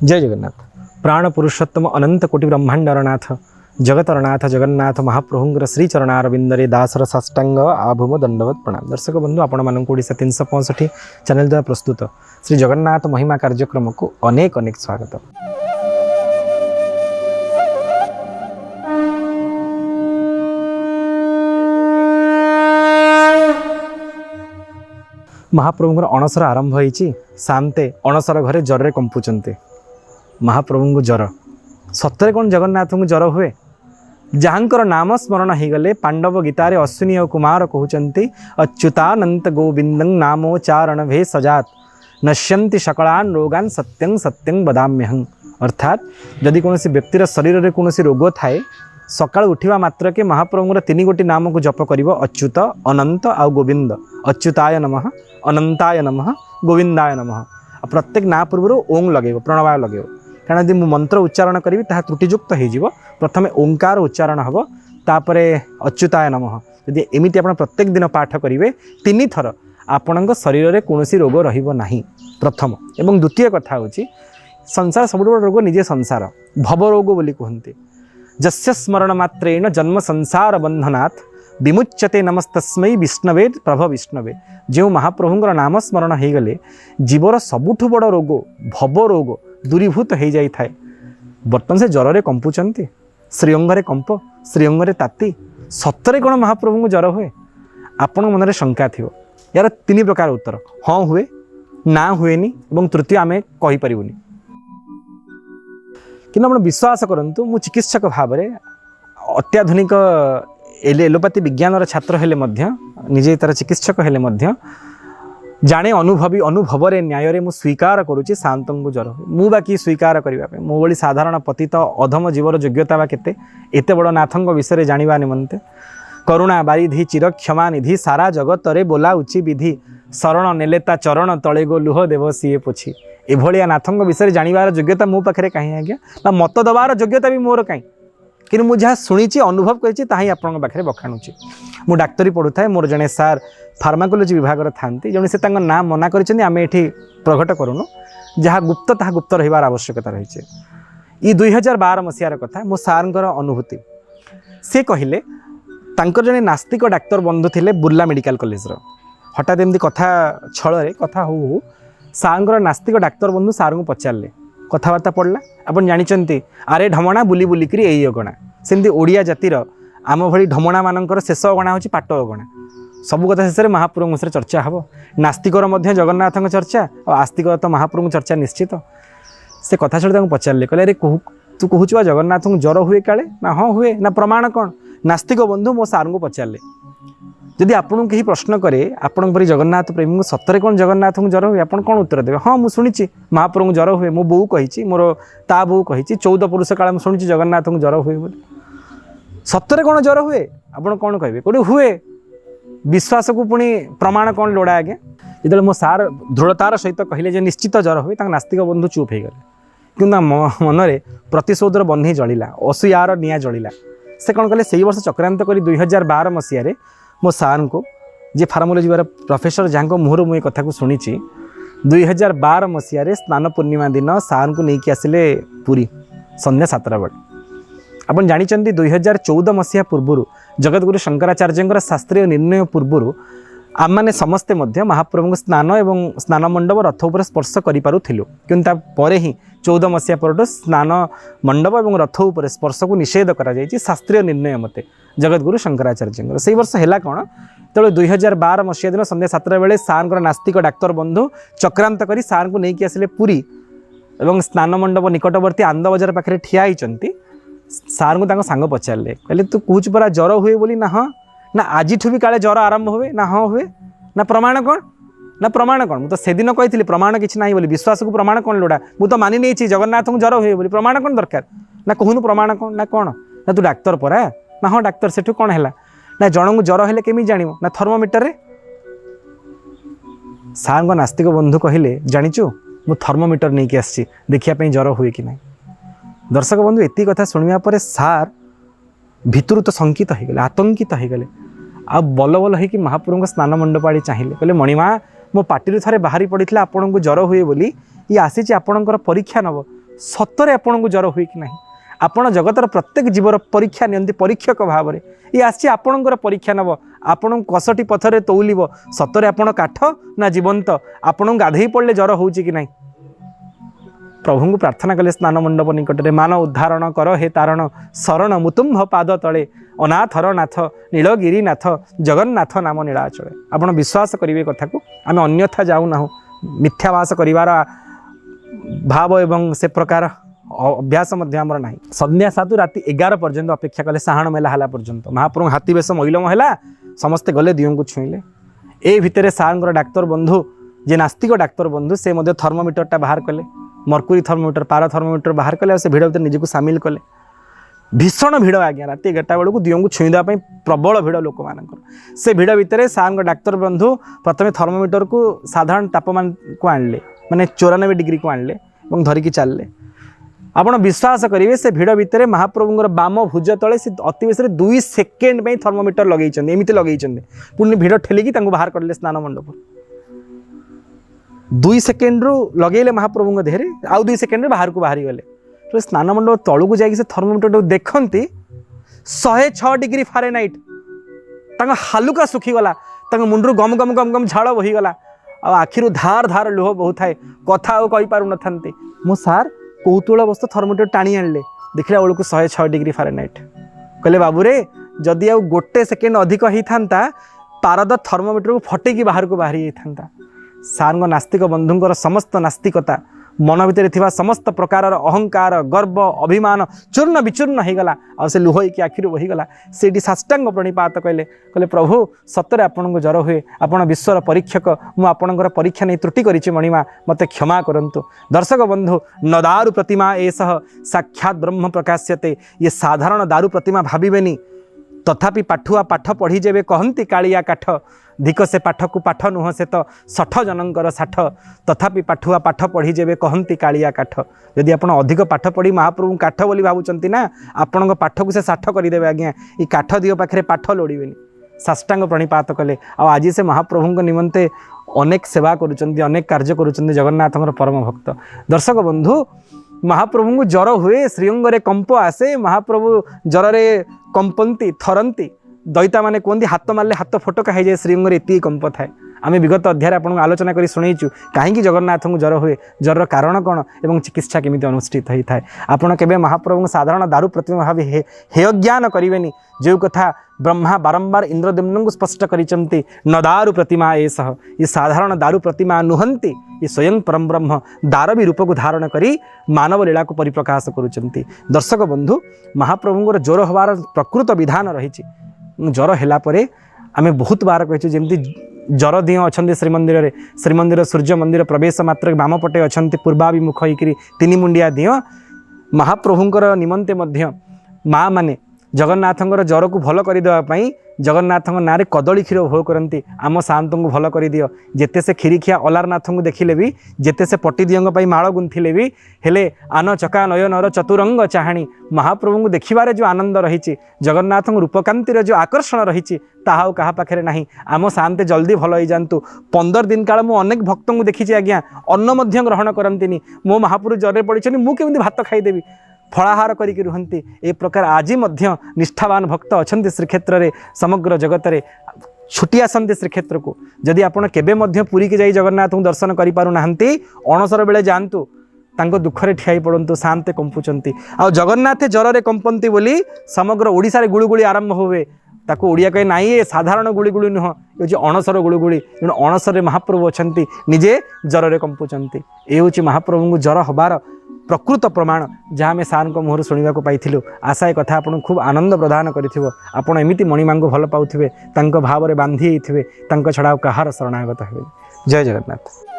जय जगन्नाथ। प्राण पुरुषोत्तम अनंत कोटि ब्रह्मांडरनाथ जगतरनाथ जगन्नाथ महाप्रभुंर श्री चरणारविंदरे दासर साष्टांग आभूम दंडवत प्रणाम। दर्शक बंधु आपण मानक ओडिशा 365 चैनल द्वारा प्रस्तुत श्री जगन्नाथ महिमा कार्यक्रम को अनेक अनेक स्वागत। महाप्रभुंर अणसर आरंभ होईची शांते अणसर घरे जर कंपुचंते। महाप्रभु जर सतरे कौन जगन्नाथ को जर हुए जहाँकर नाम स्मरण हो गले पांडव गीतारे अश्विनी और कुमार कहते अच्युतानंत गोविंदं नामोच्चारण भे सजात नश्यंति सकलान रोगान सत्यं सत्यं बदाम्यहं। अर्थात जदि कौन व्यक्तिर शरीर में कौन रोग थाए सकाळ उठिवा मात्र के महाप्रभुर तीन गोटी नाम को जप करिवो अच्युत अनंत आ गोविंद। अच्युताय नमः अनंताय नमः गोविंदाय नमः। प्रत्येक ना पूर्व ओं लगे प्रणवाय लगे कारण यदि मु मंत्र उच्चारण करी ताहा त्रुटियुक्त हो प्रथम ओंकार उच्चारण हम तापर अच्युताय नमः। यदि एमती आप प्रत्येक दिन पाठ करेंगे तीन थर आपण शरीर में कौन रोग रहा प्रथम। एवं द्वितीय कथा हूँ संसार सब बड़ रोग निजे संसार भव रोग बोली कहते जस्य स्मरण मात्रेण जन्म संसार बंधनात् विमुच्यते नमस्तस्मै विष्णवे प्रभ विष्णवे। जो महाप्रभुंर नाम स्मरण हो गले जीवर सबुठु बड़ रोग भव रोग दूरीभूत हो जाए। बर्तमान से ज्वर कंपुचंती श्रीअंगरे कंप श्रीअंगरे ताती सतरे कौन महाप्रभु को ज्वर हुए आपण मन में शंका थी यार तीन प्रकार उत्तर हाँ हुए ना हुएनी और तृतीय आम कहीपरूनी कि आप विश्वास करंतु मु चिकित्सक भाव में अत्याधुनिक एलोपैथी विज्ञान छात्र हेले निजे तार चिकित्सक हेले जाने अनुभवी अनुभव न्याय मु स्वीकार करुच्ची शांत को ज्वर मु बाकी स्वीकार करने मो भली साधारण पतित अधम जीवर योग्यता बा केते एते बड़ नाथंग विषय जानिबा निमंते करुणा बारिधि चिर क्षमा निधि सारा जगत रे बोला उची विधि शरण नेलेता चरण तले गो लुह देव सीए पोछी। एभलिया नाथंग विषय जानिबार योग्यता मो पाखरे कहीं आज्ञा ना मत दबार योग्यता भी मोर कहीं कि मुझे जहाँ शुणी अनुभव करी आपण पाखे बखाणुची। मु डाक्तरी पढ़ुए मोर जड़े सार फार्माकोलोजी विभाग था जड़े से ना मना कर आम ये प्रकट करूँ जहाँ गुप्त ता गुप्त रही आवश्यकता रही। ये 2012 मसीहार कथा मो सार अनुभूति से कहले जड़े नास्तिक डाक्तर बंधु थे बुर्ला मेडिकल कॉलेज हठात एमती कथा छल कथा हो सार नास्तिक डाक्तर बंधु सार को पचारे कथबार्ता पड़ला आपन जानी आरे ढमणा बुली बुलिकी यही अगणा सेमती ओडिया जातिर आम भली ढमणा मानकर शेष अगणा हूँ पाट अगणा सबू कथा शेष में महाप्रभु विषय चर्चा हम नास्तिकर जगन्नाथ चर्चा और आस्तिकर तो महाप्रभु चर्चा निश्चित। से कथा छड़ी पचारे कहले अरे तू कहूँ जगन्नाथ को ज्वर हुए काले ना हाँ हुए ना प्रमाण कौन। नास्तिक बंधु मो सार को पचारे जदि आपन कहीं प्रश्न करे आपण परी जगन्नाथ प्रेमी सतरे कौन जगन्नाथ को ज्वर हुए आप कौन उत्तर देवे हाँ मुझे शुणी महाप्रभु ज्वर हुए मो बो कही मोर ता बो कही 14 पुरुष काल मुझे शुणी जगन्नाथ को ज्वर हुए बोली सतरे कौन ज्वर हुए आप कौन कहे कौटे हुए विश्वास को पुणी प्रमाण कौन लोड़ा आज्ञा। जो मो सार दृढ़तार सहित कहले निश्चित ज्वर हुए नास्तिक बंधु चुप हो गले कि मन में प्रतिशोधर बंधी जलिला असूयार निआ जलिला। से कौन कले से वर्ष चक्रांत कर 2012 मसीह मो सार को जे फार्माकोलोजी प्रोफेसर जहाँ मुहर मुझे कथा को शुणी 2012 मसीह स्नान पूर्णिमा दिन सार को लेकिन आसिले पुरी संध्या 7टा बेले। आप जानते 2014 मसीहा पूर्व जगतगुरु शंकराचार्य शास्त्रीय निर्णय पूर्व आम मैंने समस्ते महाप्रभु स्नान एवं स्नान मंडप रथ उपर स्पर्श करूँ कि ही 14 मसीहा पर स्नान मंडप और रथ उपर स्पर्श को निषेध कर शास्त्रीय निर्णय मते जगतगुरु शंकराचार्य से वर्ष है कौन तो 2012 मसीहा दिन संध्या 7टा बेले सार नास्तिक डाक्तर बंधु चक्रांत कर सार को लेकिन आसिले पुरी और स्नान मंडप निकटवर्ती आनंद बजार पाखे ठिया होती सार को सांग पचारे कहले तू कहूँ परा ज्वर हुए बोली ना हाँ ना आज भी काले ज्वर आरंभ हुए ना हाँ हुए ना प्रमाण कौन मुझे से दिन कही प्रमाण किसी ना बोली विश्वास को प्रमाण कौन लोड़ा मुझे तो मानि नहीं जगन्नाथ को ज्वर हुए बोली प्रमाण कौन दरकार ना कहून प्रमाण कौन ना कौन ना तू डाक्तर परा ना हाँ डाक्तर से कौन है ना जन को ज्वर हेले केमी जान ना थर्मोमीटर रे सार नास्तिक बंधु कहले जाचु मु थर्मोमीटर नहीं कि आसी देखिया ज्वर हुए कि ना। दर्शक बंधु एति कथा शुणा पर सार भितर तो शंकित हो गले आतंकित हो गले आ बल बल हो महाप्रभु स्नान मंडप आड़े चाहिए कहले मणिमा मो पार्टी थे बाहरी पड़ी आपन को ज्वर हुए बोली ये आसी आपणकर परीक्षा नब सतरे आपण को जर हुए कि नहीं आपण जगतर प्रत्येक जीवर परीक्षा नियंती परीक्षक भाव में ये आसी आपणकर परीक्षा नब आपण कसटी पथरे तौलिब सतरे आपण काठ ना जीवंत आपण गाधई पड़े जर हो कि नहीं प्रभु को प्रार्थना कले स्नान मंडप निकटरे मान उद्धारण कर हे तारण शरण मुतुंभ पाद तले अनाथर नाथ नीलगिरीनाथ जगन्नाथ नाम नीलाचले आपण विश्वास करेंगे कथा को आम अन्यथा जाऊ ना मिथ्यावास करिवार भाव एवं से प्रकार अभ्यास आमर ना संध्या 7 राति 11 पर्यंत अपेक्षा कले साहाण मेला हला पर्यंत महाप्रभु हाथी बेश महिलम है समस्ते गले दियों को छुईले ए भितर सार डाक्तर बंधु जे नास्तिक डाक्तर बंधु से थर्मोमीटरटा बाहर कले मर्कुरी थर्मोमीटर पारा थर्मोमीटर बाहर कले से भिड़ भर निजक सामिल कले भीषण भिड़ आज्ञा राति 11टा बेलू दियों को छुईदेवाई प्रबल भिड़ लोक मान से भिड़ भितर सार डाक्तर बंधु प्रथम थर्मोमीटर को साधारण तापमान को आणले माने 94 डिग्री को आणले और धरिकी चलले आपण विश्वास करेंगे से भिड़ भितर महाप्रभुंर बाम भुज तले से अति बेस 2 सेकेंड में थर्मोमीटर लगे एमती लगे पुणी भिड़ ठेलिकी बाहर करले स्नान मंडप 2 सेकेंड रु लगे महाप्रभु देहरे आउ 2 सेकेंड बाहर को बाहरी गले तो स्नान मंडप तलू को जाकि थर्मोमीटर देखती 106 डिग्री फारेनहाइट हालुका सुखीगला मुंडू गम गम गम गम झाड़ बहीगला आखिर धार धार लुह बहु थाए कथा कही पार न था मो सार कौतूहल बस्त थर्मोमीटर टाणी आणले देखला बेलू 106 डिग्री फारेनहाइट कहले बाबू रे जदि आ गोटे सेकेंड अधिक होता पारद थर्मोमीटर को फटेकी बाहर को बाहरी जाता सार नास्तिक बंधुंकर समस्त नास्तिकता मन भितर थिबा समस्त प्रकार अहंकार गर्व अभिमान चूर्ण विचूर्ण हो गला आ से लुह की आखिर बहीगला से साष्टांग प्रणिपात कहले प्रभु सतरे आपण को जर हुए आपण विश्वर परीक्षक मु आपणकर परीक्षा नहीं त्रुटि करिछि मणिमा मते क्षमा करंतु दर्शक बंधु न दारु प्रतिमा एसह साक्षात ब्रह्म प्रकाश्यते ये साधारण दारु प्रतिमा भाविबेनी तथापि पाठुआ पाठ पढ़ी जेबे कहंती कालिया काठ धिक से पाठ को पाठ नुह से तो 60 जनकर 60 तथापि पाठुआ पाठ पढ़ी जेबे कहंती कालिया काठ यदि आपण अधिक पाठ पढ़ी महाप्रभु काठ बोली भावुचंती ना आपण पाठ को से 60 करदेवे आज्ञा ये काठ दियो पाखे पाठ लोड़बेनी साष्टांग प्रणिपात कले आज से महाप्रभु निमंते अनेक सेवा करुचंती अनेक कार्य करुचंती जगन्नाथंकर परम भक्त दर्शक बंधु महाप्रभु को जर हुए श्रीअंगरे कंप आसे महाप्रभु जरे कंपंती थरंती दैता माने कहते हाथ मारे हाथ फोटका हो जाए श्रीअंगरे एति कंप थाए आम विगत अध्याय आपको आलोचना कर शुणु कहीं जगन्नाथ को जर हुए जर कारण कौन एवं चिकित्सा केमी अनुष्ठित होता है आपड़ के महाप्रभु साधारण दारु प्रतिमा भाव हेय ज्ञान करेनि जो कथा ब्रह्मा बारंबार इंद्रद्युम्न को स्पष्ट करिसंती न दारु प्रतिमा एसह ये साधारण दारु प्रतिमा नुहंती ये स्वयं परम ब्रह्म दारवी रूप को धारण करी मानव लीला को परिप्रकाश करुचंती दर्शक बंधु महाप्रभुंर ज्वर हबार प्रकृत विधान रही ज्वर है आम बहुत बार कही जमी जर दिह अच्छा श्रीमंदिर सूर्य मंदिर प्रवेश मात्र बाम पटे अच्छा पूर्वाभिमुख होकर 3 मुंडिया दिह महाप्रभुंर निमंते माँ माने जगन्नाथंकर ज्वर को भल करदेवाई जगन्नाथ ना कदली क्षीर भोग करती आम शांत को भल कर दियो जेते से खीरीखिया अलारनाथ को देखिले भी जेते से पट्टीदियों माड़ गुंथिले भी हेले आन चका नयनर चतुरंग चाहाणी महाप्रभु को देखिबारे जो आनंद रही जगन्नाथ रूपकांतिर जो आकर्षण रही ताहा क्या पाखे ना आम शांत जल्दी भल हो जातु 15 दिन काल मु अनेक भक्त को देखी आज्ञा अन्न ग्रहण करती मो महापुरु जरे पड़ी मुझे भात खाईदेवी फलाहार करिक रुहंती ए प्रकार आज निष्ठावान भक्त अच्छा श्रीक्षेत्र में समग्र जगत में छुट्टी आसती श्रीक्षेत्र को जदि आपड़ केवे पुरी की जाई जगन्नाथ को दर्शन करें अणसर बेले जातु तांको दुखरे ठियाई पड़तु शांत कंपुचंती आ जगन्नाथ जर कंपंती बोली समग्र ओडिशा रे गुळुगुळी आरंभ हुए ताको ओडिया कहे ना ये साधारण गुळुगुळी नुह ये अणसर गुळुगुळी अणसर महाप्रभु अच्छा निजे जर कंपुचंती ये हूँ महाप्रभु को जर हबार प्रकृत प्रमाण जहाँ आम सार मुहर शुणा पाइलु आशा एक कथा आपको खूब आनंद प्रदान कर एमती मणिमा को भल पाथे भाव में बांधी छड़ा कहार शरणागत हे जय जगन्नाथ।